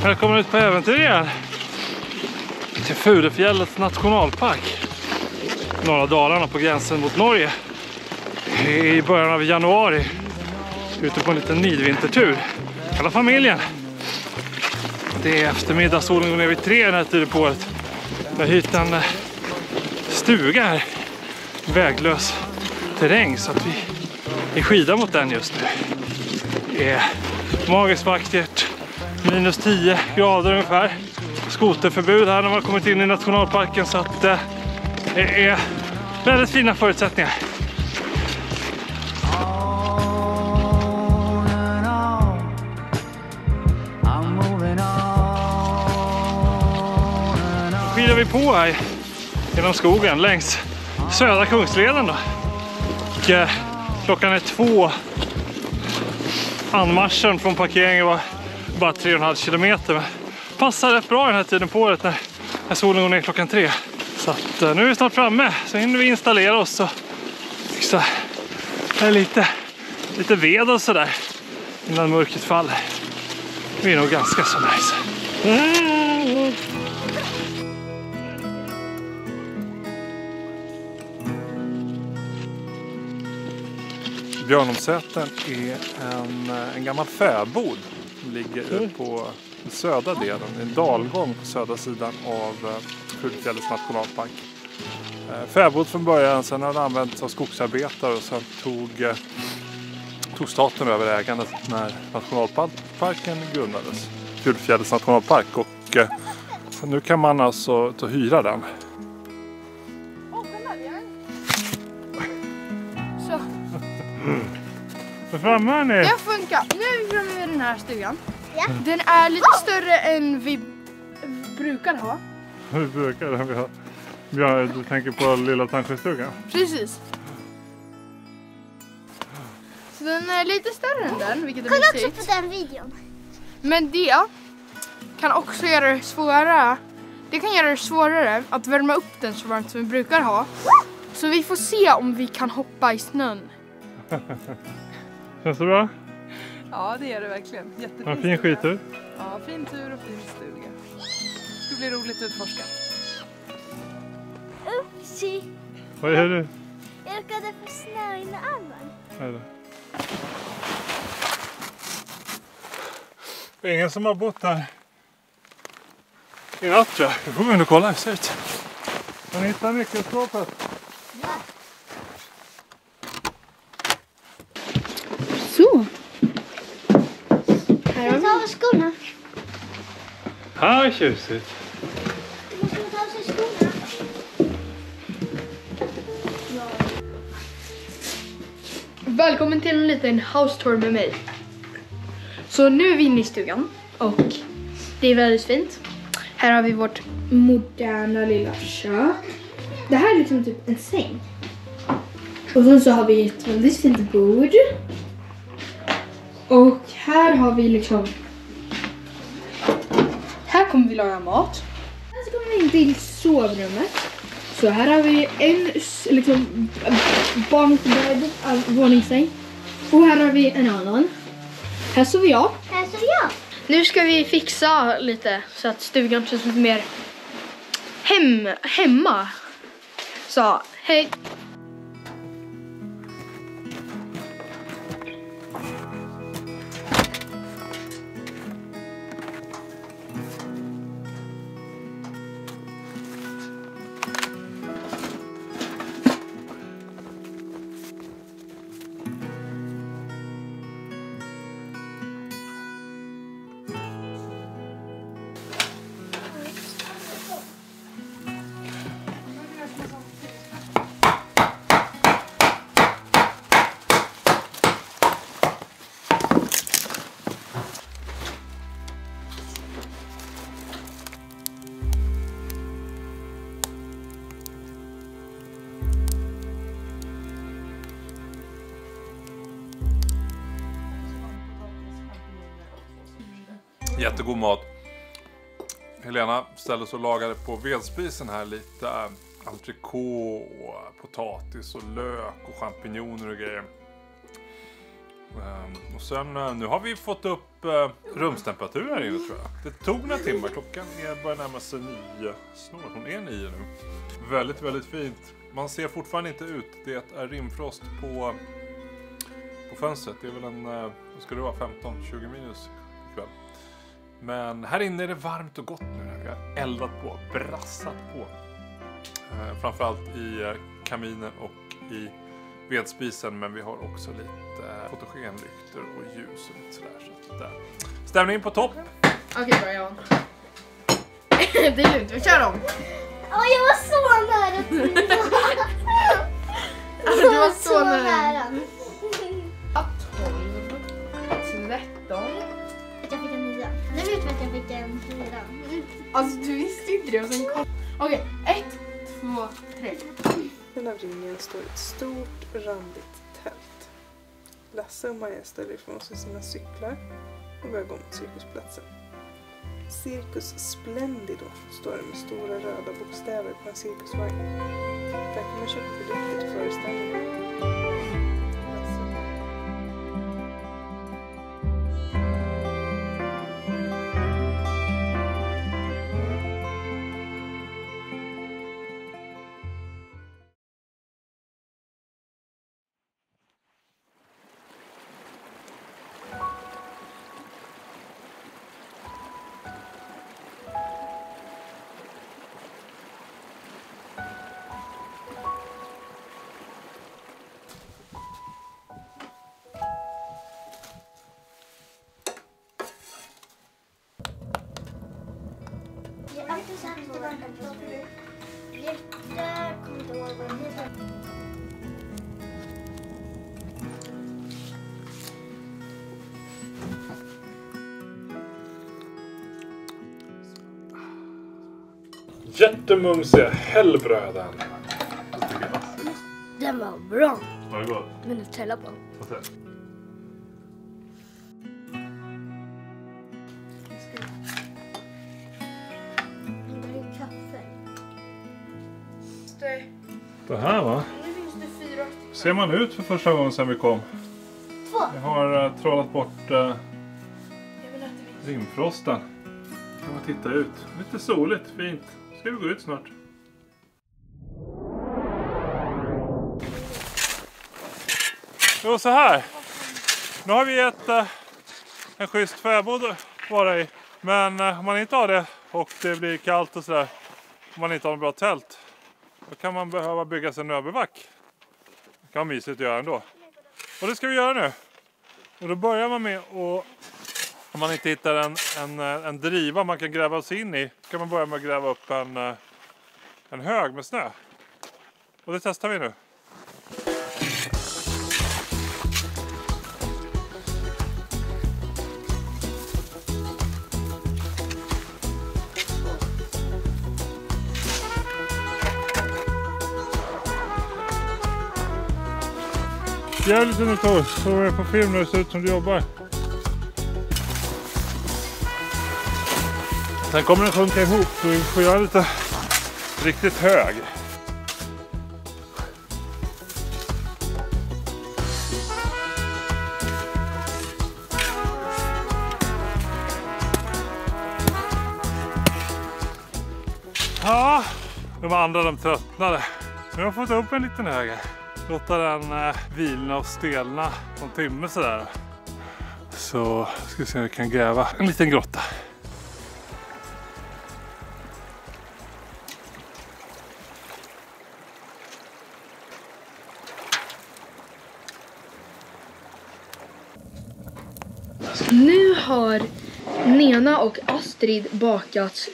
Välkommen ut på äventyr igen. Till Furufjällets nationalpark. Norra Dalarna på gränsen mot Norge. I början av januari. Ute på en liten midvintertur. Hela familjen. Det är eftermiddag, solen går ner vid 3 den här tiden på året. Jag har hyrt en stuga här. Väglös terräng så att vi skidar mot den just nu. Det är magiskt vackert. Minus 10 grader ungefär. Skoterförbud här när man kommit in i nationalparken så att det är väldigt fina förutsättningar. Skidar vi på här genom skogen längs södra Kungsleden då. Och klockan är 2. Anmarschen från parkeringen var bara 3,5 kilometer. Men passar rätt bra den här tiden på året när solen går ner klockan 3. Så att nu är vi snart framme. Så hinner vi installera oss och fixa lite ved och sådär innan mörkret faller. Det är nog ganska så nice. Björnomsäten är en gammal fäbod som ligger på den södra delen, en dalgång på södra sidan av Furufjällets nationalpark. Fäbod från början, sen har den använts av skogsarbetare och sen tog staten över ägandet när nationalparken grundades. Furufjällets nationalpark och så nu kan man alltså hyra den. Så. Vad framme här ni? Det funkar. Nu är vi framme vid den här stugan. Ja. Den är lite större än vi brukar ha. Vi brukar ha. Ja, du tänker på lilla tandkörsstugan? Precis. Så den är lite större än den, vilket är kolla mysigt. också på den videon. Men det kan också göra det svårare. Det kan göra det svårare att värma upp den så varmt som vi brukar ha. Så vi får se om vi kan hoppa i snön. Känns det bra? Ja, det är det verkligen. Jättefin en fin skidtur. Ja, fin tur och fin stuga. Det blir roligt att utforska. Upsi. Vad är det? Jag råkade få snö in i armen. Det är ingen som har bott här i natt tror jag. Vi får gå in och kolla hur det ser ut. Har ni hittat nyckelskåpet? Ja. Så. Här har vi skorna. Här är tjusigt. Du måste ta av sig skorna. Välkommen till en liten house tour med mig. Så nu är vi inne i stugan och det är väldigt fint. Här har vi vårt moderna lilla kök. Det här är liksom typ en säng. Och sen så har vi ett väldigt fint bord. Och här har vi liksom... Här kommer vi laga mat. Sen så kommer vi in till sovrummet. Så här har vi en liksom barnbädd, våningssäng. Och här har vi en annan. Här sover jag. Här sover jag. Nu ska vi fixa lite så att stugan känns lite mer hemma. Så, hej. Jättegod mat. Helena ställde så lagade på vedspisen här lite entrecote, potatis och lök och champinjoner och grejer. Och sen nu har vi fått upp rumstemperatur här inne tror jag. Det tog några timmar. Klockan börjar närma sig 9 snart. Hon är 9 nu. Väldigt, väldigt fint. Man ser fortfarande inte ut. Det är rimfrost på fönstret. Det är väl vad ska det vara, 15-20 minus ikväll. Men här inne är det varmt och gott nu. Vi har eldat på, brassat på. Framförallt i kaminen och i vedspisen. Men vi har också lite fotogenlyktor och ljus och lite sådär. Så att, stämningen på topp. Okej, bra, Jan. Det är lugnt, vi kör om. Åh, jag var så nära till. Alltså, du var så nära. nära. 12, 13. Jag fick en 9. Nu vet vi att jag fick en 4. Alltså, du visste inte det. Och sen kom... Okej, 1, 2, 3. Den av ringen står ett stort randigt tält. Lasse och Maja ställer ifrån sig sina cyklar och börjar gå mot cirkusplatsen. Cirkus Splendido står det med stora röda bokstäver på en cirkusvagn. Där kan man köpa biljetter till föreställningen. Jag har alltid sagt att det var en jätte... Kommer inte ihåg vad den heter. Jättemumsiga hällbröden. Den var bra. Var det gott? Men Nutella på. Det här va? Nu finns det 4. Ser man ut för första gången sedan vi kom? 2. Jag har trollat bort Jag vill att det finns. rimfrosten. Kan man titta ut. Lite soligt, fint. Ska vi gå ut snart? Jo, så här. Nu har vi en schysst fäbod att vara i. Men om man inte har det och det blir kallt och sådär. Om man inte har en bra tält. Då kan man behöva bygga sig en överback. Det kan vara mysigt att göra ändå. Och det ska vi göra nu. Och då börjar man med att, om man inte hittar en driva man kan gräva sig in i, ska man börja med att gräva upp en hög med snö. Och det testar vi nu. Gör lite nu Tor, så är jag på film när det ser ut som du jobbar. Sen kommer den sjunka ihop så vi får göra lite riktigt hög. Ja, de andra de tröttnade. Så jag har fått upp en liten hög här. Låta den vilna och stelna en timme sådär. Så ska vi se om vi kan gräva en liten grotta. Nu har Nena och Astrid bakat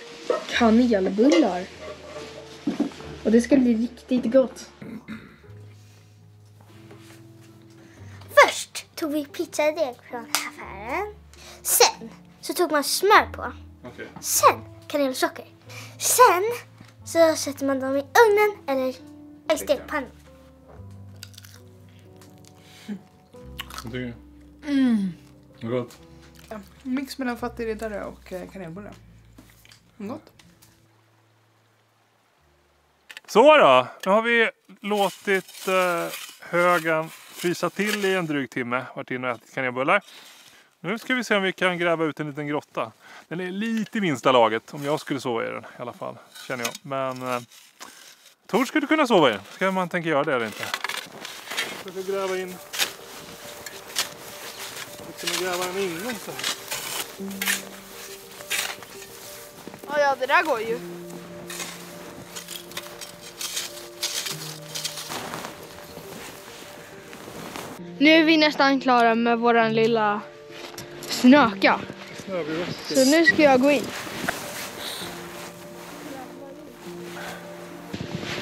kanelbullar. Och det ska bli riktigt gott. Först tog vi pizzadeg från affären. Sen så tog man smör på. Okej. Sen kanel och socker. Sen så sätter man dem i ugnen eller i stekpannan. Vad tycker du? Gott. Ja, mix mellan fattigriddare och kanelbullar. Gott. Så då, nu har vi låtit högen frysa till i en dryg timme. Varit inne och ätit kanelbullar. Nu ska vi se om vi kan gräva ut en liten grotta. Den är lite i minsta laget, om jag skulle sova i den i alla fall, känner jag. Men Tor skulle kunna sova i den. Ska man tänka göra det eller inte? Jag ska gräva in. Jag ska gräva en inom så här. Ja, det där går ju. Nu är vi nästan klara med våran lilla snöka. Så nu ska jag gå in.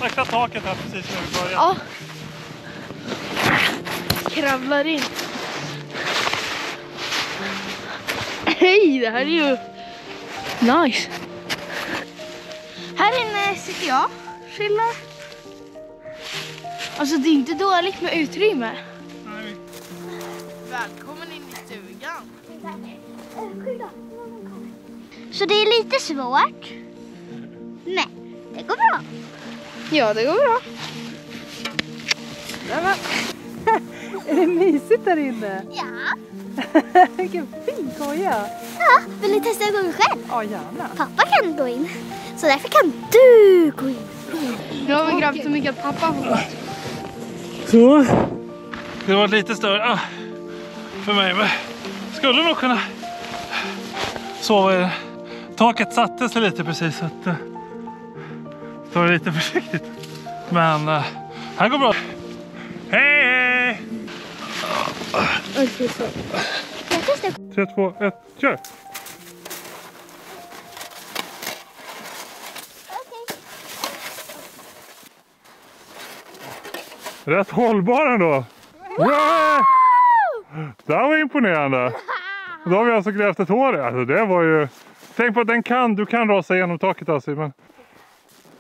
Akta taket här precis när vi börjar. Ja. Kravlar in. Hej, det här är ju nice. Här inne sitter jag, chillar. Alltså det är inte dåligt med utrymme. Nej. Välkommen in i stugan. Så det är lite svårt. Men det går bra. Ja, det går bra. Är det mysigt där inne? Ja. Vilken fin koja. Ja, vill ni testa att gå in själv? Ja, gärna. Pappa kan gå in. Så därför kan du gå in. Nu har vi grävt så mycket att pappa får plats. Så. Det var lite större för mig. Men skulle nog kunna sova i det. Taket satte sig lite precis så att ta det lite försiktigt. Men här går bra. Hej hej! Okej, så. Jag testar. 3, 2, 1, kör! Okej. Rätt hållbar ändå. Yeah! Det här var imponerande. Då har vi alltså grävt ett hår. Alltså det var ju... Tänk på att du kan rasa igenom taket alltså. Men...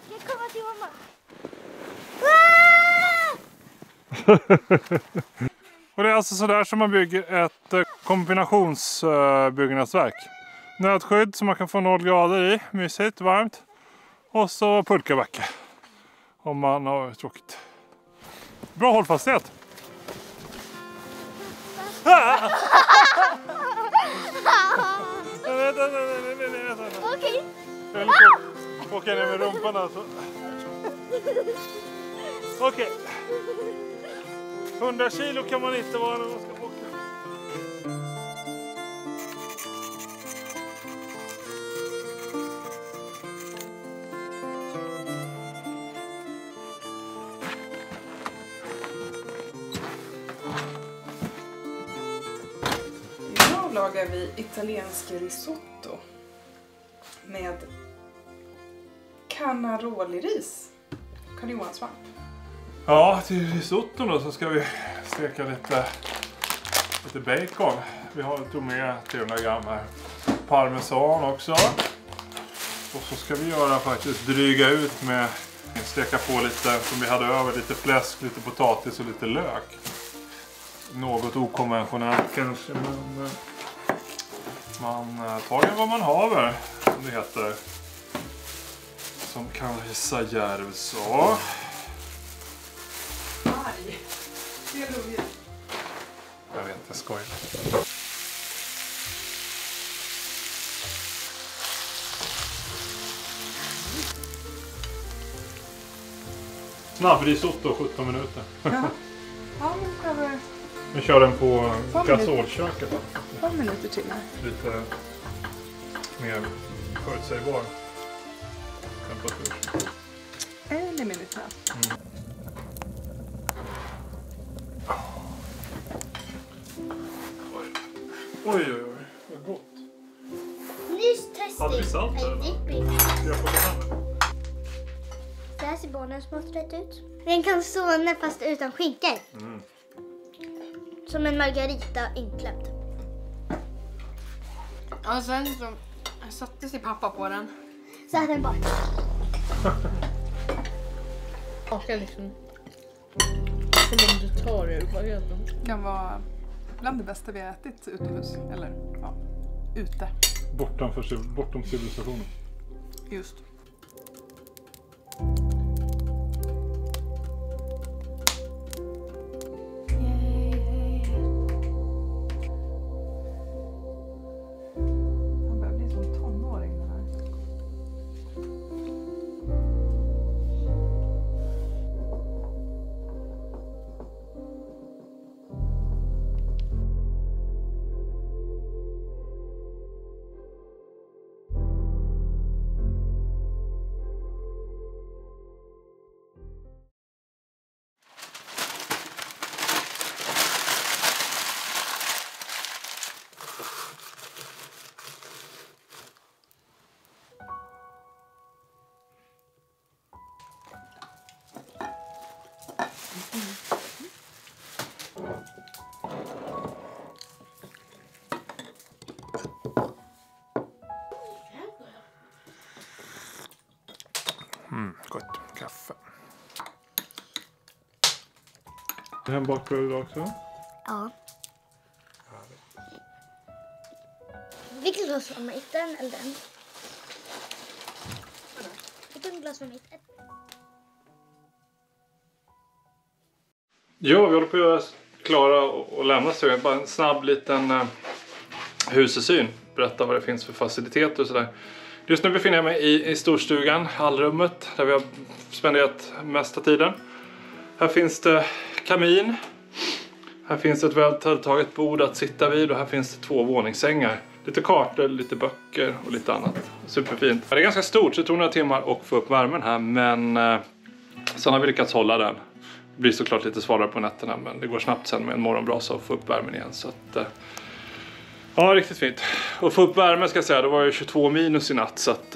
Jag kommer till mamma. Och det är alltså sådär som man bygger ett kombinationsbyggnadsverk. Nödskydd så man kan få 0 grader i, mysigt, varmt. Och så pulkabacke om man har tråkigt. Bra hållfasthet! Okej. Jag vill åka ner med rumpan alltså. Okej. 100 kilo kan man inte vara när man ska åka. Idag lagar vi italiensk risotto med cannaroli-ris. Karl-Johan-svamp. Ja, till risotto då så ska vi steka lite bacon. Vi tog med 300 gram här. Parmesan också. Och så ska vi göra faktiskt dryga ut med steka på lite som vi hade över. Lite fläsk, lite potatis och lite lök. Något okonventionellt kanske, men man tar ju vad man haver, som det heter. Som Kajsa Järv sa. Aj, det är roligt. Jag vet inte, skoj. Snabbrisotto 17 minuter. Ja, men över Vi kör den på gasolköket. 5 minuter till här. Lite mer förutsägbar temperatur. 1 minut här. Oj, vad gott. Nyss Hade vi testing. salt eller? Ska jag få ta hand? Det här ser barnen smått rätt ut. Den kan stå fast utan skinkor. Mm. Som en margarita inklämd. Ja, sen så satte sig pappa på den. Så att den bara... Smaka liksom. Som om du tar det ur baguetten. Kan vara bland det bästa vi har ätit utomhus. Eller ja, ute. Bortom civilisationen. Just. Gott. Kaffe. Det här är en bakbröd idag också? Ja. Vilket glas var mitt? Den eller den? Vilket glas var mitt? Ja, vi håller på att göra klara och lämna stugan. Bara en snabb liten husesyn. Berätta vad det finns för faciliteter och sådär. Just nu befinner jag mig i storstugan, hallrummet, där vi har spenderat mesta tiden. Här finns det kamin. Här finns det ett väl tilltaget bord att sitta vid och här finns det 2 våningssängar. Lite kartor, lite böcker och lite annat. Superfint. Det är ganska stort så det tog några timmar att få upp värmen här, men sen har vi lyckats hålla den. Det blir såklart lite svalare på nätterna, men det går snabbt sen med en morgonbrasa att få upp värmen igen. Så att, ja, riktigt fint. Och få upp värmen ska jag säga, det var ju 22 minus i natt så att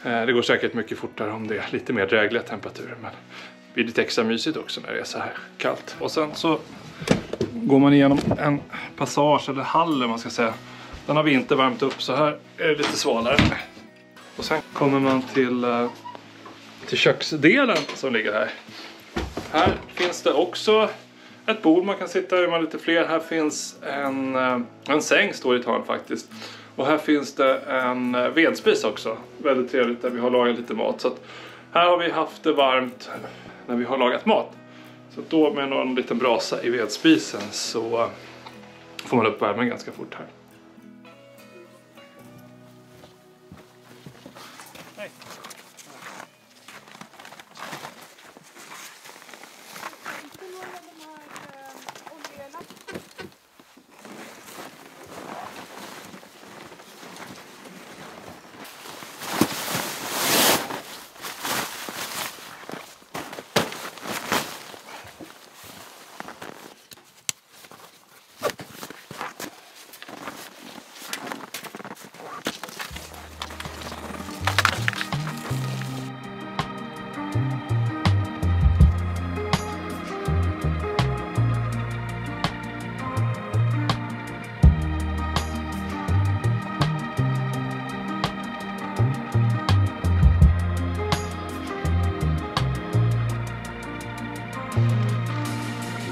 det går säkert mycket fortare om det är lite mer drägliga temperaturer. Men det blir lite extra mysigt också när det är så här kallt. Och sen så går man igenom en passage eller hall man ska säga. Den har vi inte värmt upp, så här är det lite svalare. Och sen kommer man till köksdelen som ligger här. Här finns det också ett bord man kan sitta i, man lite fler. Här finns en säng står i ett hörn faktiskt. Och här finns det en vedspis också. Väldigt trevligt där vi har lagat lite mat. Så att här har vi haft det varmt när vi har lagat mat. Så att då med någon liten brasa i vedspisen så får man upp värmen ganska fort här. Hej.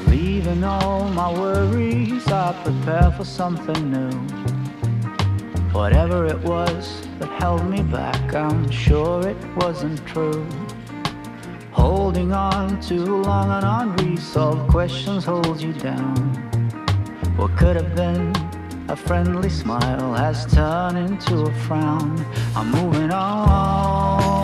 Leaving all my worries, I prepare for something new. Whatever it was that held me back, I'm sure it wasn't true. Holding on too long and unresolved questions hold you down. What could have been a friendly smile has turned into a frown. I'm moving on.